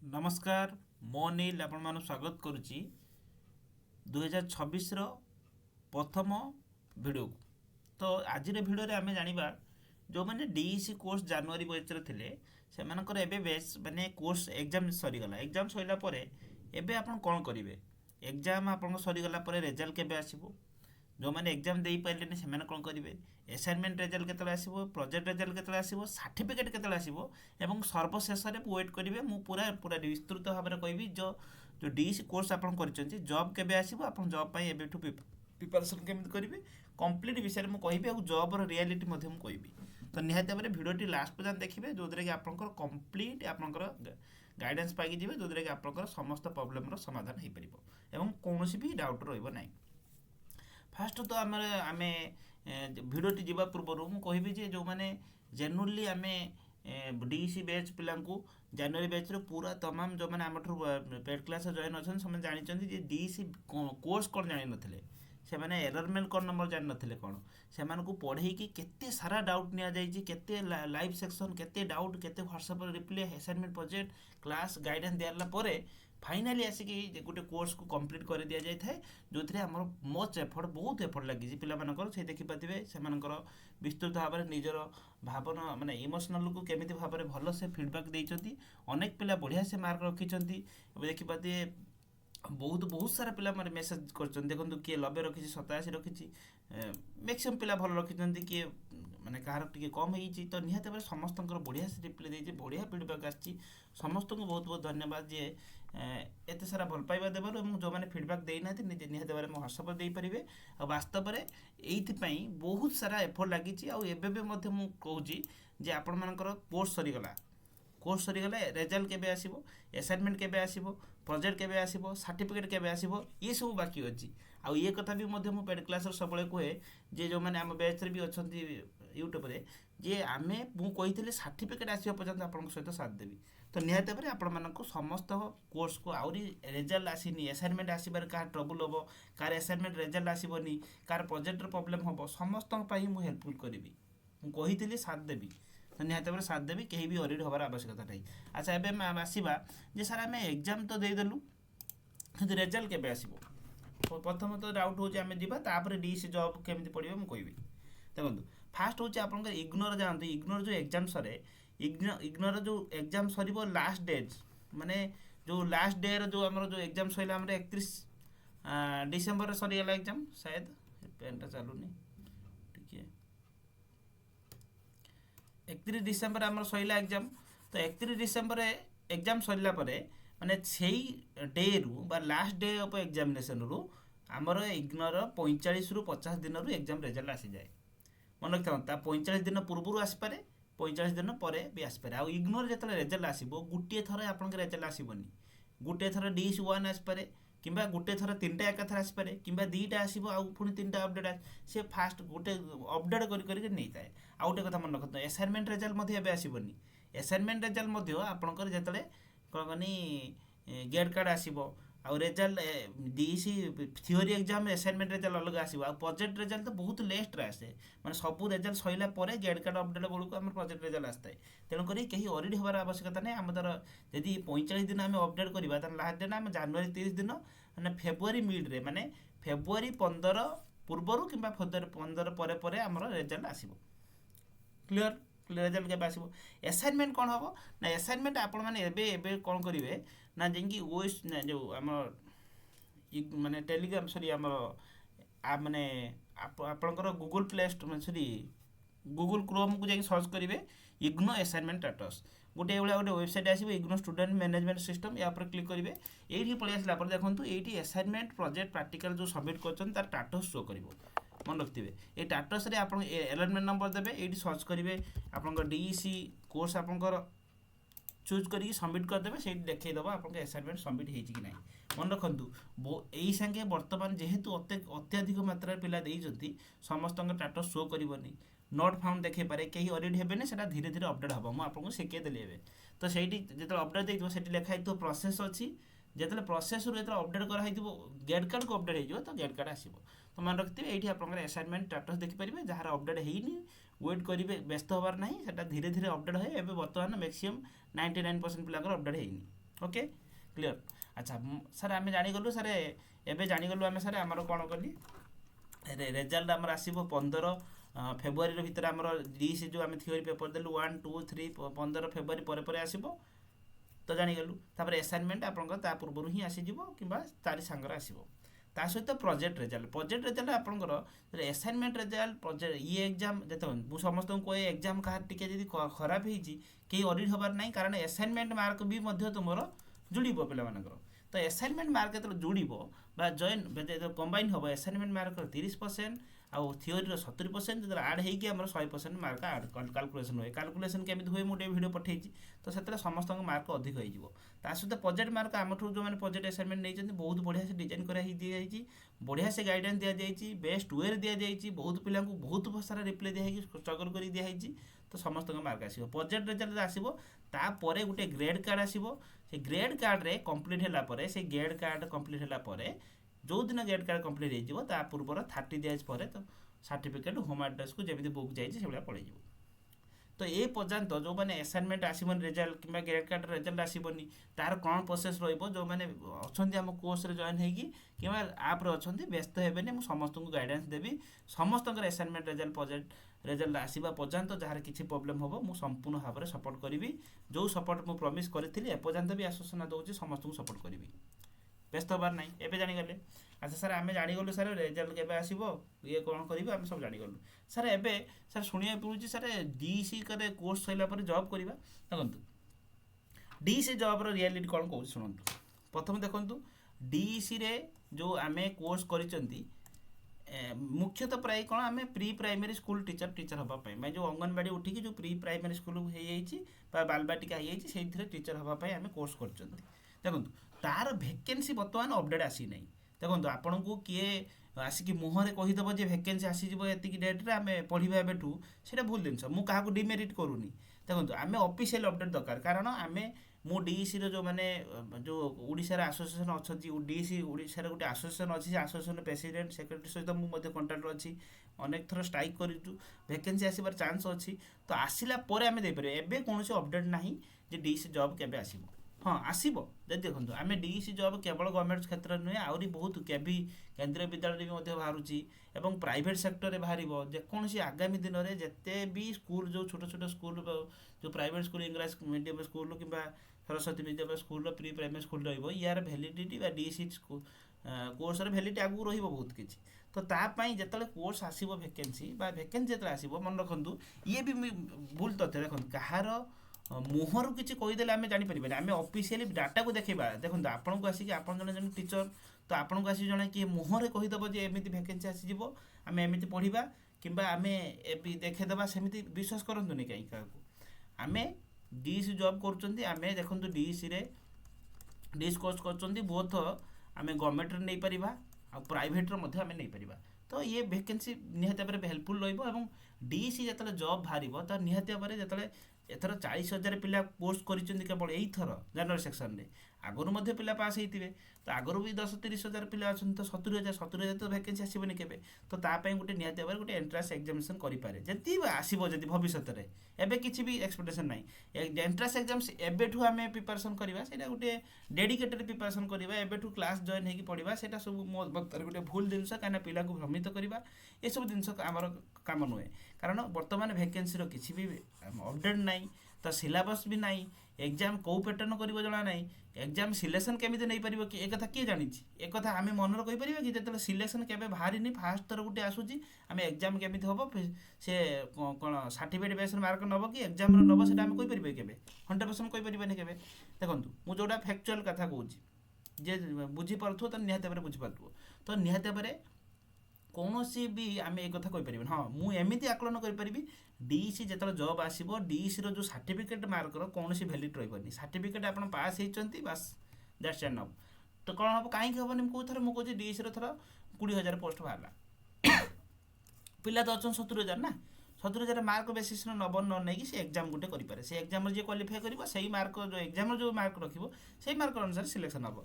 नमस्कार मो नील आपण मानु स्वागत करुच्ची 2026 प्रथम भिडियो तो आज भिडियो आम जाना जो मैंने डीईसी कोर्स जनवरी बैच थे से एबे बेस माने कोर्स एग्जाम सरीगला एग्जाम सरला एबे आपण कौन करेंगे एग्जाम आप सरीगला रिजल्ट केबे आसीबो जो मैंने एग्जाम दे पारे से कौन करेंगे असाइनमेंट रिजल्ट केतले आसीबो प्रोजेक्ट रिजल्ट केतले आसीबो सर्टिफिकेट केतले आसीबो एवं सर्वशेष में वेट करेंगे मु पूरा पूरा विस्तृत भाव में कहबी जो जो डीसी कोर्स आपन करछन्ती जॉब केबे आसीबो आपन जॉब पई एबेठू प्रिपरेशन केमिति करेंगे कंप्लीट विषय में कहबी और जॉब रो रियलिटी मध्ये मु कहबी तो निहाती भाव भिडियोटी लास्ट पर्यंत देखिए जो कि आपंकर कंप्लीट आपंकर गाइडेंस पाई जिवे जो कि आपंकर समस्त प्रॉब्लम रो समाधान हो पार एवं कौन भी डाउट रहिबो नाही। फास्ट तो आम भिडियोटी जावा पूर्व मुझे कहबी जे जो मैंने जेनुअली आम डीसी बैच पिला जनवरी बैच पूरा तमाम जो मैंने आम पेड क्लास जॉइन अच्छा से जानते डीसी कोर्स कौन जान नथिले से मैंने एनरोलमेंट कौन नंबर जान नथिले कौन से पढ़े केते सारा डाउट नि जाइए केते लाइव सेक्शन केते डाउट केते WhatsApp reply assignment project class guidance दिला फाइनाली आसिक गोटे कोर्स को कंप्लीट कर दि जाए जो थे आम मच एफर्ट बहुत एफर्ट लगी पिलाମାନଙ୍କର से देखिपारे से विस्तृत भाव में निजर भावना माने इमोशनल को केमी भाव में भल से फीडबैक देती अनेक पिला बढ़िया से मार्क रखिंट देखिपारे बहुत बहुत सारा पिला मारे मेसेज कर देखो किए 90 रखी 87 रखी मैक्सिमम पिला भल रखिंट किए माने कहार टिके कम होती तो निहत भाव समस्त बढ़िया से रिप्लाई देती बढ़िया फीडबैक आसी समस्त को बहुत बहुत धन्यवाद जे एत सारा भल पाइबा देवर जो मैंने फीडबैक देना निहत भाव में व्हाट्सएप देपारे और वास्तव में ये बहुत सारा एफर्ट लगी आबे कहूँ जे आपण मानकर कोर्स सरीगला रिजल्ट केबे आसीबो असाइनमेंट केबे आसीबो प्रोजेक्ट केबे आसीबो सर्टिफिकेट केबे आसीबो ये सब बाकी अच्छी आउ ये कथा भी मु पेड क्लास सब कहे जे जो मैंने आम बैच भी अच्छा यूट्यूब रे जे आमे मु कही सर्टिफिकेट आसा पर्यंत आपन सहित साथ देवी तो निहत भाव आपण मानक समस्त कोर्स को आउरी रिजल्ट आसीनी असाइनमेंट आसबार कहाँ ट्रबुल हम कार असाइनमेंट रिजल्ट आसबनी कार प्रोजेक्ट प्रॉब्लम हम समस्त मु हेल्पफुल करी मुझे साथ देवी तो निहत भाव साथ देवी कहीं भी वरीड हबार आवश्यकता नहीं। अच्छा एवं आसवा जे सार आम एग्जाम तो देदेलु रिजल्ट केबे आसीबो तो प्रथम तो डाउट हो जापर डीसी जॉब केमी पड़े मुझे कहबी देखो फास्ट हूँ आप इग्नोर जाते इग्नोर जो एग्जाम सरे इग्नोर जो एग्जाम सर लास्ट डेट माने जो लास्ट डे जो आम जो एग्जाम सरला 31 डिसेम्बर सरीगला एग्जाम शायद पेनटा चलुनी टिके 31 डिसेम्बर आम सरला एग्जाम तो 31 डिसेम्बर एग्जाम सरला माने से डे रु लास्ट डे ऑफ एग्जामिनेशन रु आमर इग्नोर 45 रु 50 दिन रु एग्जाम रिजल्ट आसी जाए मन रखता 45 दिन पूर्व आसपे 45 दिन पर भी आसपे आउ इग्नोर जो रिजल्ट आसो गोटे थर आप रिजल्ट आसबनी गोटे थर डीसी 1 आसपे कि गोटे थर 3टा एकाथर आसपे कि 2टा आसो आउ पुणी 3टा अपडेट से फास्ट गोटे अपडेट कर नहीं थाए आउ गोटे कथा मन रखता असाइनमेंट रिजल्ट आसबनी असाइनमेंट रिजल्ट आपंकर जो कौन कहनी गेट कार्ड आसो आउ result DC theory exam assignment result अलग आसो आ प्रोजेक्ट रिजल्ट तो बहुत लेट आसे मैंने सब रिजल्ट सरला गेट कार्ड अपडेट बेलू आम प्रोजेक्ट रिजल्ट आसता है तेणुक कहीं ऑडिट हबार आवश्यकता नहीं आम तर जदि 45 दिन आम अपडेट करवा लास्ट डेट आम जनवरी 30 दिन मैंने फेब्रुआरी मिड्रे माने फेब्रुआरी 15 पूर्वर कि 15 पर आम रिजल्ट आसो क्लीयर रिजल्ट के आसो असाइनमेंट कौन हम ना असाइनमेंट आपण मैंने कौन करेंगे ना जी ओएस जो आम माने टेलीग्राम सॉरी आम माने आपणकर Google play store sorry Google Chrome को जाकि सर्च करेंगे इग्नो असाइनमेंट स्टेटस गोटे गोटे वेबसाइट आसो इग्नो स्टूडेंट मैनेजमेंट सिस्टम या क्लिक करेंगे ये पलि आसला देखो ये असाइनमेंट प्रोजेक्ट प्रैक्टिकल जो सबमिट कर स्टाटस शो कर मन रखिए ये स्टाटस आप एनरोलमेंट नंबर देवे ये सर्च करेंगे आप डीसी कोर्स आपंकर चूज कर सबमिट करदे से देखईदेव आप असाइनमेंट सबमिट हो ना मन रखु यही सांगे बर्तमान जेहेतु अत्याधिक मात्रा पिला देती समस्त स्टाटस शो करनी नॉट फाउंड देखे पारे कहीं ऑडिट हेबे से धीरे धीरे अपडेट हम मुझे आपको शिखेदेली तो सही जो अपडेट देखिए लिखाई तो प्रोसेस अच्छी जो प्रोसेस रू अपडेट कराई गेट कार्ड को अपडेट हो तो गेट कार्ड आसो तो मन रखिए ये आप असाइनमेंट स्टाटस देखिपारे जार अपडेट होनी वेट करेंगे व्यस्त हबार ना से धीरे धीरे अपडेट है एवं बर्तमान मैक्सीम 99% पिला अपडेट होनी ओके क्लियर। अच्छा सर आम जागलु सर एवं जागलु आम सर आमर कौन कली रेजल्ट आमर आसो 15 फेब्रुआरी भितर आमर डीसी जो आम थियोरी पेपर देलु 1 2 3 15 फेब्रुआरी पर आसो तो जागलु तापर असाइनमेंट आपंकर पूर्व ही आसीज कि तारी सांगर आसो ता सहित प्रोजेक्ट रेजल्ट आपंकर असाइनमेंट रेजल्ट प्रोजेक्ट ये एग्जाम देखो मुझे समस्त को एग्जाम कह टी खराब होती कहीं ऑडिट हबार ना कारण असाइनमेंट मार्क भी तुम जुड़ पे तो असाइनमेंट मार्क जो जुड़ जॉइन कंबाइन हम असाइनमेंट मार्क 30% आउ थियोरी 70% जो आड होकर 100% मार्क आड काल्कुलेसन हुए काल्कुलेसन केमी हुए मुझे वीडियो पठे तो से समस्त मार्क अधिक हो सहित प्रोजेक्ट मार्क आम जो मैंने प्रोजेक्ट असाइनमेंट नहीं बहुत बढ़िया से डिजाइन कर दी बढ़िया से गाइडेंस दि जाएगी बेस्ट वे दि जाएगी बहुत पिला बहुत सारा रिप्लाई दिखाई स्ट्रगल कर दिखाई तो समस्त मार्क आसो प्रोजेक्ट रिजल्ट आसो तापर गोटे ग्रेड कार्ड आसो से ग्रेड कार्ड रे कंप्लीट है से ग्रेड कार्ड कंप्लीट है जो दिन ग्रेड कार्ड कंप्लीट हो पूर्वर 30 डेज पर तो सर्टिफिकेट होम एड्रेस को जमी बुक जाए पड़े तो ये पर्यंत जो मैंने असाइनमेंट आसबन रिजल्ट कि ग्रेड कार्ड रिजल्ट आसबनी तार कौन प्रोसेस रो मैंने अच्छा आम कोर्स जॉइन होगी कि आप्रे अच्छा व्यस्त हेबे मुझे समस्त को गाइडेंस देवी समस्त असाइनमेंट रिजल्ट प्रोजेक्ट रिजल्ट आसवा पर्यंत जार किसी प्रोब्लेम हम मुझे संपूर्ण भाव में सपोर्ट करी जो सपोर्ट मुझे प्रॉमिस करी एपर्यंत भी आश्वासन दूसरी समस्त को सपोर्ट करी व्यस्त हबार ना एवं जागले अच्छा सर आम जागलु सर रिजल्ट के आसो ये कौन करें आम सब जागलु सर एवं सर शुणा पड़ूँ सर डीसी कोर्स सरला जॉब करवा देखो डीसी जॉब रियलिटी कौन कौन शुणु प्रथम देखु डीसी रे जो आम कोर्स कर मुख्यतः प्राय कौन आम प्री प्राइमरी स्कूल टीचर हाँपाई मैं जो अंगनवाड़ी उठिकी जो प्री प्राइमरी स्कूल हो बालबाटिका हो टीचर हाँपाई आम कोर्स कर देखो तार वैकेंसी बर्तमान अपडेट आसी ना देखो आपन को किए आसिक मुहर कहीदेव जे वैकेंसी आसीज ये डेट्रे आम पढ़ा एवं से भूल जिन मुझे डिमेरिट करूनी देखो आम ऑफिशियल अपडेट दरकार कारण आम मु डीसी जो मैंने जो ओडिशार एसोसिएशन अच्छा डीसी ओडिशार गोटे एसोसिएशन अच्छी से एसोसिएशन प्रेसिडेंट सेक्रेटरी सहित मुझे कंटाक्ट अच्छी अनेक थर स्ट्राइक कर वैकेंसी आसबार चान्स अच्छी तो आसला आम देपर एवं कौन अपडेट ना जे डीसी जॉब केबे आसीबो हाँ आसब देखो आम डीसी जॉब केवल गवर्नमेंट क्षेत्र नुहे आहरी बहुत केवी केंद्रीय विद्यालय भी बाहर प्राइवेट सेक्टर में बाहर जेकोसी आगामी दिन में जिते भी स्कूल जो छोट छोट स्कूल जो private school English medium school कि Saraswati medium school pre primary school यार भैलिडिटी डीसी कोर्स भैलिडिटी आगू बहुत किसी तो तापाई जो कोर्स आसो वैकेंसी वैकेंसी जो आसो मन रखु ये भी भूल तथ्य देखो कहार मुहर किसी कहीदेले आम जापर आम ऑफिशियली डाटा को देखा देखो आपन को आसिक आप जन टीचर तो आपन को आसी जन किए मुहर कहीदेव जे एमती वैकेंसी आसीज आम एमती पढ़ा कि आम देखेदेवा सेमती विश्वास करतुनि कहीं क्या आम डीसी जॉब करें देखो डीसी रे डीसी कोर्स कर बोथ आम गवर्नमेंट नहीं पार आ प्राइवेट आम नहीं पार तो ये वैकेंसी निहाती भाव में हेल्पफुल रही डीसी जो जॉब बाहर तो निहाती भाव में जो एथर 40,000 पिला पोस्ट करें केवल यही थर जनरल सेक्शन में आगुरी पिला पास होते तो आगुरी भी 10-30,000 पिला अच्छा तो 70,000 तो वैकेंसी आसबनी के तो तापाई गोटे निहाती भाव गोटे एंट्रांस एग्जामिनेशन करें जी आसो जब भविष्य में एवं किसी भी एक्सपेक्टेशन ना एंट्रांस एग्जाम एवं आम प्रिपरेशन करवा से गोटे डेडिकेटेड प्रिपरेशन करवा एवं क्लास जॉइन होगी पढ़ा से सब मो वक्त गोटे भूल जिन कहीं पिला को भ्रमित करवा ये सब जिन आमर कम नुहे कारण बर्तमान वैकेंसी किसी भी अपडेट ना तो सिलेबस भी ना एग्जाम कौ पैटर्न कर जना ना एग्जाम सिलेक्शन केमी नहीं पार कि एक किए जानी एक आम मन रखिपर कि जो सिलेक्शन के बाहर फास्ट थर गोटे आसूँ आम एग्जाम केमी हम से कौन सर्टिफिकेट बेस मार्क नब कि एग्जाम नब से आम कहीपर के 100% कहीपर के देखो मुझे जोटा फैक्चुअल कथा कहूँ जे बुझीपार तो निहाती भाव बुझीपार तो निहाती भाव कौन सी भी आम एक कथा कहीपर हाँ मुझे आकलन करी डीसी जो जॉब आसो डीसी रो जो सर्टिफिकेट मार्कर कौन सी भैलिड रही सर्टिफिकेट आप पास होती बास दैट्स एनफ तो कौन हम कहीं हेनी कौ थर मुझे डीसी थर 20,000 पोस्ट बाहर पिला तो अच्छा 70,000 ना 70,000 ମାର୍କ ବେସିସ୍ରେ ନେବ ନ ନେଇକି ସେ ଏକ୍ଜାମ୍ ଗୋଟେ କରିପାରେ। ସେ ଏକ୍ଜାମ୍ରେ ଯିଏ କ୍ୱାଲିଫାଏ କରିବ ସେଇ ମାର୍କ ଯେଉଁ ଏକ୍ଜାମ୍ରେ ଯେଉଁ ମାର୍କ ରଖିବ ସେଇ ମାର୍କ ଅନୁସାରେ ସିଲେକ୍ସନ୍ ହେବ।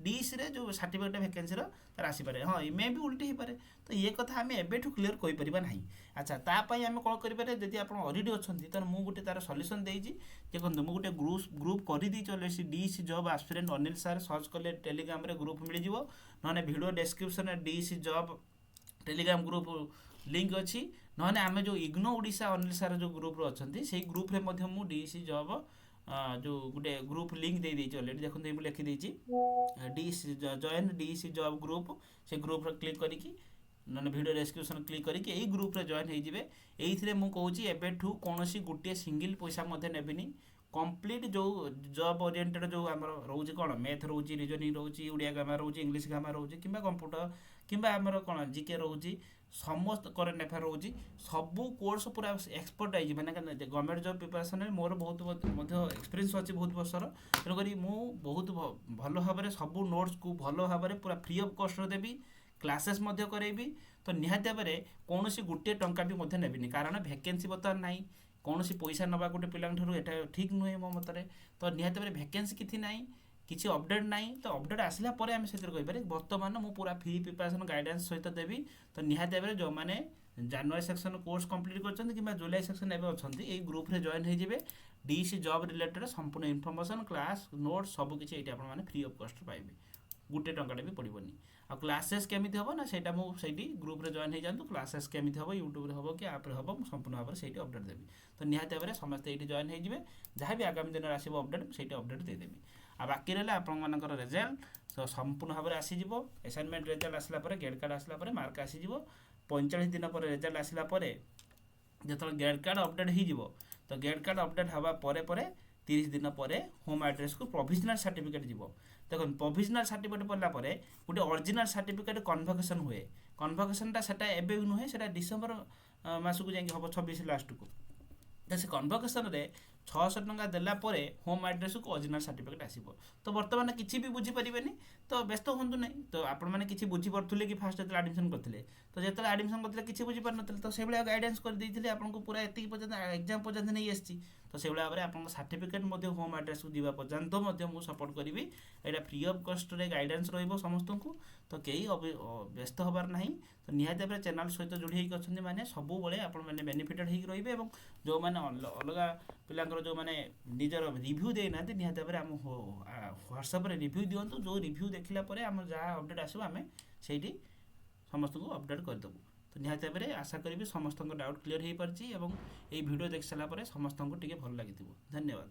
ଡିସିରେ ଯେଉଁ ସାର୍ଟିଫିକେଟ୍ ଭ୍ୟାକେନ୍ସିର ତାର ଆସିପାରେ, ହଁ ମେ ବି ଉଲ୍ଟି ହେଇପାରେ। ତ ଇଏ କଥା ଆମେ ଏବେଠୁ କ୍ଲିୟର କହିପାରିବା ନାହିଁ। ଆଚ୍ଛା, ତା ପାଇଁ ଆମେ କ'ଣ କରିପାରିବା? ଯଦି ଆପଣ ଅଲରେଡ଼ି ଅଛନ୍ତି ତାହେଲେ ମୁଁ ଗୋଟେ ତାର ସଲ୍ୟୁସନ୍ ଦେଇଛି। ଦେଖନ୍ତୁ, ମୁଁ ଗୋଟେ ଗ୍ରୁପ୍ କରିଦେଇଛି already, DC job aspirant Anil sir search କଲେ ଟେଲିଗ୍ରାମରେ ଗ୍ରୁପ୍ ମିଳିଯିବ, ନହେଲେ ଭିଡ଼ିଓ ଡେସ୍କ୍ରିପ୍ସନରେ DC job Telegram group link ଅଛି, ନହେଲେ ଆମେ ଯେଉଁ ଇଗ୍ନୋ ଓଡ଼ିଶା ଅନିଲ ସାର୍ ଯେଉଁ ଗ୍ରୁପ୍ରେ ଅଛନ୍ତି ସେଇ ଗ୍ରୁପ୍ରେ ମଧ୍ୟ ମୁଁ ଡିସି ଜବ୍ ଯେଉଁ ଗୋଟେ ଗ୍ରୁପ୍ ଲିଙ୍କ୍ ଦେଇଦେଇଛି ଅଲରେଡ଼ି। ଦେଖନ୍ତୁ, ଏଇ ମୁଁ ଲେଖିଦେଇଛି DC join DC job group. ସେ ଗ୍ରୁପ୍ରେ କ୍ଲିକ୍ କରିକି ନହେଲେ ଭିଡ଼ିଓ ଡେସ୍କ୍ରିପ୍ସନ୍ କ୍ଲିକ୍ କରିକି ଏଇ ଗ୍ରୁପ୍ରେ ଜଏନ୍ ହେଇଯିବେ। ଏଇଥିରେ ମୁଁ କହୁଛି ଏବେଠୁ କୌଣସି ଗୋଟିଏ ସିଙ୍ଗିଲ୍ ପଇସା ମଧ୍ୟ ନେବିନି। କମ୍ପ୍ଲିଟ୍ ଯେଉଁ ଜବ୍ ଓରିଏଣ୍ଟେଡ଼୍ ଯେଉଁ ଆମର ରହୁଛି, କ'ଣ ମ୍ୟାଥ୍ ରହୁଛି, ରିଜନିଂ ରହୁଛି, ଓଡ଼ିଆ ଗ୍ରାମାର ରହୁଛି, ଇଂଲିଶ ଗ୍ରାମାର ରହୁଛି, କିମ୍ବା କମ୍ପ୍ୟୁଟର କିମ୍ବା ଆମର କ'ଣ ଜିକେ ରହୁଛି, ସମସ୍ତ କରେଣ୍ଟ ଆଫେୟାର୍ ରହୁଛି, ସବୁ କୋର୍ସ ପୁରା ଏକ୍ସପର୍ଟାଇଜ୍, ମାନେ ଗଭର୍ଣ୍ଣମେଣ୍ଟ ଜବ୍ ପ୍ରିପାରେସନ୍ରେ ମୋର ବହୁତ ମଧ୍ୟ ଏକ୍ସପିରିଏନ୍ସ ଅଛି ବହୁତ ବର୍ଷର। ତେଣୁକରି ମୁଁ ବହୁତ ଭଲ ଭାବରେ ସବୁ ନୋଟ୍ସକୁ ଭଲ ଭାବରେ ପୁରା ଫ୍ରି ଅଫ୍ କଷ୍ଟରେ ଦେବି, କ୍ଲାସେସ୍ ମଧ୍ୟ କରାଇବି। ତ ନିହାତି ଭାବରେ କୌଣସି ଗୋଟିଏ ଟଙ୍କା ବି ମଧ୍ୟ ନେବିନି, କାରଣ ଭ୍ୟାକେନ୍ସି ବର୍ତ୍ତମାନ ନାହିଁ। କୌଣସି ପଇସା ନେବା ଗୋଟେ ପିଲାଙ୍କ ଠାରୁ ଏଟା ଠିକ୍ ନୁହେଁ ମୋ ମତରେ। ତ ନିହାତି ଭାବରେ ଭ୍ୟାକେନ୍ସି କିଛି ନାହିଁ, କିଛି ଅପଡ଼େଟ୍ ନାହିଁ। ତ ଅପଡ଼େଟ୍ ଆସିଲା ପରେ ଆମେ ସେଥିରେ କହିପାରିବା। ବର୍ତ୍ତମାନ ମୁଁ ପୁରା ଫ୍ରି ପ୍ରିପାରେସନ୍ ଗାଇଡ଼ାନ୍ସ ସହିତ ଦେବି। ତ ନିହାତି ଭାବରେ ଯେଉଁମାନେ ଜାନୁଆରୀ ସେକ୍ସନ୍ କୋର୍ସ କମ୍ପ୍ଲିଟ୍ କରିଛନ୍ତି କିମ୍ବା ଜୁଲାଇ ସେକ୍ସନ୍ ଏବେ ଅଛନ୍ତି, ଏଇ ଗ୍ରୁପ୍ରେ ଜଏନ୍ ହେଇଯିବେ। ଡିସି ଜବ୍ ରିଲେଟେଡ଼୍ ସମ୍ପୂର୍ଣ୍ଣ ଇନଫର୍ମେସନ୍, କ୍ଲାସ୍, ନୋଟ୍ସ ସବୁକିଛି ଏଇଠି ଆପଣମାନେ ଫ୍ରି ଅଫ୍ କଷ୍ଟ ପାଇବେ, ଗୋଟେ ଟଙ୍କାଟେ ବି ପଡ଼ିବନି। ଆଉ କ୍ଲାସେସ୍ କେମିତି ହେବ ନା, ସେଇଟା ମୁଁ ସେଇଠି ଗ୍ରୁପ୍ରେ ଜଏନ୍ ହେଇଯାଆନ୍ତୁ। କ୍ଲାସେସ୍ କେମିତି ହେବ, ୟୁଟ୍ୟୁବ୍ରେ ହେବ କି ଆପ୍ରେ ହେବ, ମୁଁ ସମ୍ପୂର୍ଣ୍ଣ ଭାବରେ ସେଇଠି ଅପଡ଼େଟ୍ ଦେବି। ତ ନିହାତି ଭାବରେ ସମସ୍ତେ ଏଇଠି ଜଏନ୍ ହେଇଯିବେ। ଯାହା ବି ଆଗାମୀ ଦିନରେ ଆସିବ ଅପଡ଼େଟ୍, ମୁଁ ସେଇଠି ଅପଡ଼େଟ୍ ଦେଇଦେବି। ଆଉ ବାକି ରହିଲା ଆପଣମାନଙ୍କର ରେଜଲ୍ଟ ତ ସମ୍ପୂର୍ଣ୍ଣ ଭାବରେ ଆସିଯିବ। ଆସାଇନମେଣ୍ଟ ରେଜଲ୍ଟ ଆସିଲା ପରେ, ଗ୍ରେଡ୍ କାର୍ଡ଼ ଆସିଲା ପରେ ମାର୍କ ଆସିଯିବ। 45 ଦିନ ପରେ ରେଜଲ୍ଟ ଆସିଲା ପରେ ଯେତେବେଳେ ଗ୍ରେଡ୍ କାର୍ଡ଼ ଅପଡ଼େଟ୍ ହେଇଯିବ, ତ ଗ୍ରେଡ୍ କାର୍ଡ଼ ଅପଡ଼େଟ୍ ହେବା ପରେ 30 ଦିନ ପରେ ହୋମ୍ ଆଡ୍ରେସ୍କୁ ପ୍ରୋଭିଜନାଲ୍ ସାର୍ଟିଫିକେଟ୍ ଯିବ। ଦେଖନ୍ତୁ, ପ୍ରୋଭିଜନାଲ୍ ସାର୍ଟିଫିକେଟ୍ ପଡ଼ିଲା ପରେ ଗୋଟେ ଅରିଜିନାଲ୍ ସାର୍ଟିଫିକେଟ୍ କନଭୋକେସନ୍ ହୁଏ। କନଭୋକେସନ୍ଟା ସେଟା ଏବେ ବି ନୁହେଁ, ସେଟା ଡିସେମ୍ବର ମାସକୁ ଯାଇକି ହେବ, 26 ଲାଷ୍ଟକୁ। ତ ସେ କନଭୋକେସନ୍ରେ 600 ଟଙ୍କା ଦେଲା ପରେ ହୋମ୍ ଆଡ୍ରେସ୍କୁ ଅରିଜିନାଲ୍ ସାର୍ଟିଫିକେଟ୍ ଆସିବ। ତ ବର୍ତ୍ତମାନ କିଛି ବି ବୁଝିପାରିବେନି, ତ ବ୍ୟସ୍ତ ହୁଅନ୍ତୁ ନାହିଁ। ତ ଆପଣମାନେ କିଛି ବୁଝିପାରୁଥିଲେ କି ଫାଷ୍ଟ ଯେତେବେଳେ ଆଡ଼ମିସନ୍ କରିଥିଲେ? ତ ଯେତେବେଳେ ଆଡ଼ମିସନ୍ କରିଥିଲେ କିଛି ବୁଝିପାରୁନଥିଲେ, ତ ସେଇଭଳିଆ ଗାଇଡ଼ାନ୍ସ କରିଦେଇଥିଲେ ଆପଣଙ୍କୁ ପୁରା ଏତିକି ପର୍ଯ୍ୟନ୍ତ ଏକ୍ଜାମ୍ ପର୍ଯ୍ୟନ୍ତ ନେଇ ଆସିଛି। ତ ସେଇଭଳିଆ ଭାବରେ ଆପଣଙ୍କ ସାର୍ଟିଫିକେଟ୍ ମଧ୍ୟ ହୋମ୍ ଆଡ୍ରେସ୍କୁ ଯିବା ପର୍ଯ୍ୟନ୍ତ ମଧ୍ୟ ମୁଁ ସପୋର୍ଟ କରିବି। ଏଇଟା ଫ୍ରି ଅଫ୍ କଷ୍ଟରେ ଗାଇଡ଼ାନ୍ସ ରହିବ ସମସ୍ତଙ୍କୁ। ତ କେହି ବ୍ୟସ୍ତ ହେବାର ନାହିଁ। ତ ନିହାତି ଭାବରେ ଚ୍ୟାନେଲ୍ ସହିତ ଯୋଡ଼ି ହେଇକି ଅଛନ୍ତି ମାନେ ସବୁବେଳେ ଆପଣମାନେ ବେନିଫିଟେଡ଼୍ ହେଇକି ରହିବେ। ଏବଂ ଯେଉଁମାନେ ଅଲଗା ପିଲାଙ୍କର ଯେଉଁମାନେ ନିଜର ରିଭ୍ୟୁ ଦେଇନାହାନ୍ତି, ନିହାତି ଭାବରେ ଆମ ହ୍ୱାଟ୍ସଆପ୍ରେ ରିଭ୍ୟୁ ଦିଅନ୍ତୁ। ଯେଉଁ ରିଭ୍ୟୁ ଦେଖିଲା ପରେ ଆମର ଯାହା ଅପଡ଼େଟ୍ ଆସିବ ଆମେ ସେଇଠି ସମସ୍ତଙ୍କୁ ଅପଡ଼େଟ୍ କରିଦେବୁ। ତ ନିହାତି ଭାବରେ ଆଶା କରିବି ସମସ୍ତଙ୍କ ଡାଉଟ୍ କ୍ଲିୟର୍ ହେଇପାରିଛି ଏବଂ ଏଇ ଭିଡ଼ିଓ ଦେଖି ସାରିଲା ପରେ ସମସ୍ତଙ୍କୁ ଟିକେ ଭଲ ଲାଗିଥିବ। ଧନ୍ୟବାଦ।